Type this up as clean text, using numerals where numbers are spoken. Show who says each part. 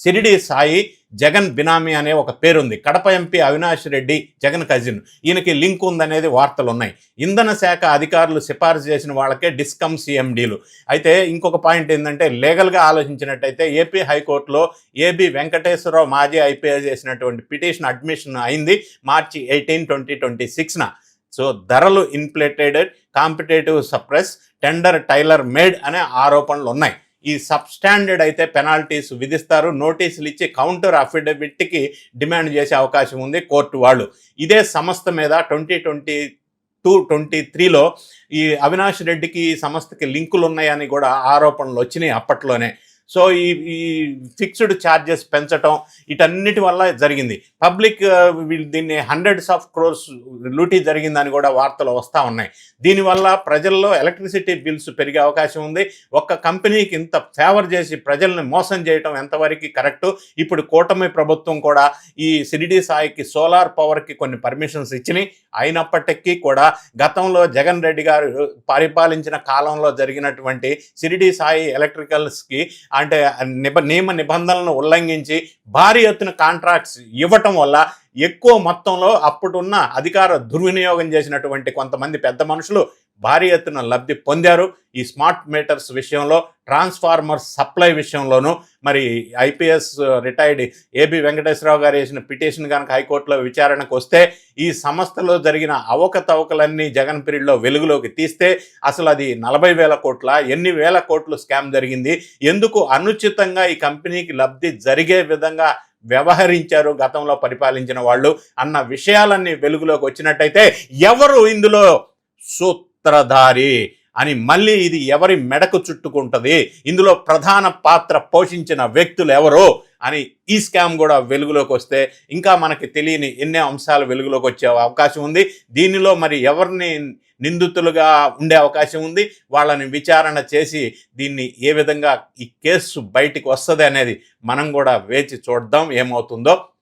Speaker 1: షిరిడి సాయి జగన్ బినామీ అనే ఒక పేరుంది. Kadapa MP Avinash Reddy Jagan cousin. ఈయనకి లింక్ ఉందనేది వార్తలు ఉన్నాయి. ఇంధన శాఖ అధికారులు సిఫార్సు చేసిన వాళ్ళకే డిస్కమ్ సిఎండీలు. అయితే ఇంకొక పాయింట్ ఏంటంటే, లీగల్గా ఆలోచించినట్టయితే ఏపీ హైకోర్టులో ఏబి వెంకటేశ్వరరావు మాజీ ఐపీఎస్ చేసినటువంటి పిటిషన్ అడ్మిషన్ అయింది మార్చి 18, 2026న. సో ధరలు inflated, competitive suppress, tender tailor made అనే ఆరోపణలు ఉన్నాయి. ఈ సబ్స్టాండర్డ్ అయితే పెనాల్టీస్ విధిస్తారు, నోటీసులు ఇచ్చి కౌంటర్ అఫిడవిట్కి డిమాండ్ చేసే అవకాశం ఉంది కోర్టు వాళ్ళు. ఇదే సంస్థ మీద 2022-23లో ఈ అవినాష్ రెడ్డికి ఈ సంస్థకి లింకులు ఉన్నాయని కూడా ఆరోపణలు వచ్చినాయి అప్పట్లోనే. సో ఈ ఫిక్స్డ్ ఛార్జెస్ పెంచడం వీటన్నిటి వల్ల జరిగింది. పబ్లిక్ దీన్ని హండ్రెడ్స్ ఆఫ్ క్రోర్స్ లూటీ జరిగిందని కూడా వార్తలు వస్తూ ఉన్నాయి. దీనివల్ల ప్రజల్లో ఎలక్ట్రిసిటీ బిల్స్ పెరిగే అవకాశం ఉంది. ఒక్క కంపెనీకి ఇంత ఫేవర్ చేసి ప్రజల్ని మోసం చేయటం ఎంతవరకు కరెక్టు? ఇప్పుడు కూటమి ప్రభుత్వం కూడా ఈ షిరిడి సాయికి సోలార్ పవర్కి కొన్ని పర్మిషన్స్ ఇచ్చినాయి. అయినప్పటికీ కూడా గతంలో జగన్ రెడ్డి గారు పరిపాలించిన కాలంలో జరిగినటువంటి షిరిడి సాయి ఎలక్ట్రికల్స్కి అంటే నియమ నిబంధనలను ఉల్లంఘించి భారీ ఎత్తున కాంట్రాక్ట్స్ ఇవ్వటం వల్ల ఎక్కువ మొత్తంలో అప్పుడున్న అధికార దుర్వినియోగం చేసినటువంటి కొంతమంది పెద్ద మనుషులు భారీ ఎత్తున లబ్ధి పొందారు. ఈ స్మార్ట్ మీటర్స్ విషయంలో, ట్రాన్స్ఫార్మర్ సప్లై విషయంలోనూ మరి ఐపీఎస్ రిటైర్డ్ ఏబి వెంకటేశ్వరరావు గారు వేసిన పిటిషన్ కనుక హైకోర్టులో విచారణకు వస్తే ఈ సంస్థలో జరిగిన అవకతవకలన్నీ జగన్ పీరియడ్లో వెలుగులోకి తీస్తే అసలు అది 40,000 కోట్ల, ఎన్ని వేల కోట్లు స్కామ్ జరిగింది, ఎందుకు అనుచితంగా ఈ కంపెనీకి లబ్ధి జరిగే విధంగా వ్యవహరించారు గతంలో పరిపాలించిన వాళ్ళు అన్న విషయాలన్నీ వెలుగులోకి వచ్చినట్టయితే ఎవరు ఇందులో సూత్రధారి అని, మళ్ళీ ఇది ఎవరి మెడకు చుట్టుకుంటుంది, ఇందులో ప్రధాన పాత్ర పోషించిన వ్యక్తులు ఎవరు అని ఈ స్కామ్ కూడా వెలుగులోకి వస్తే ఇంకా మనకి తెలియని ఎన్నో అంశాలు వెలుగులోకి వచ్చే అవకాశం ఉంది. దీనిలో మరి ఎవరిని నిందితులుగా ఉండే అవకాశం ఉంది, వాళ్ళని విచారణ చేసి దీన్ని ఏ విధంగా ఈ కేసు బయటికి వస్తుంది అనేది మనం కూడా వేచి చూద్దాం ఏమవుతుందో.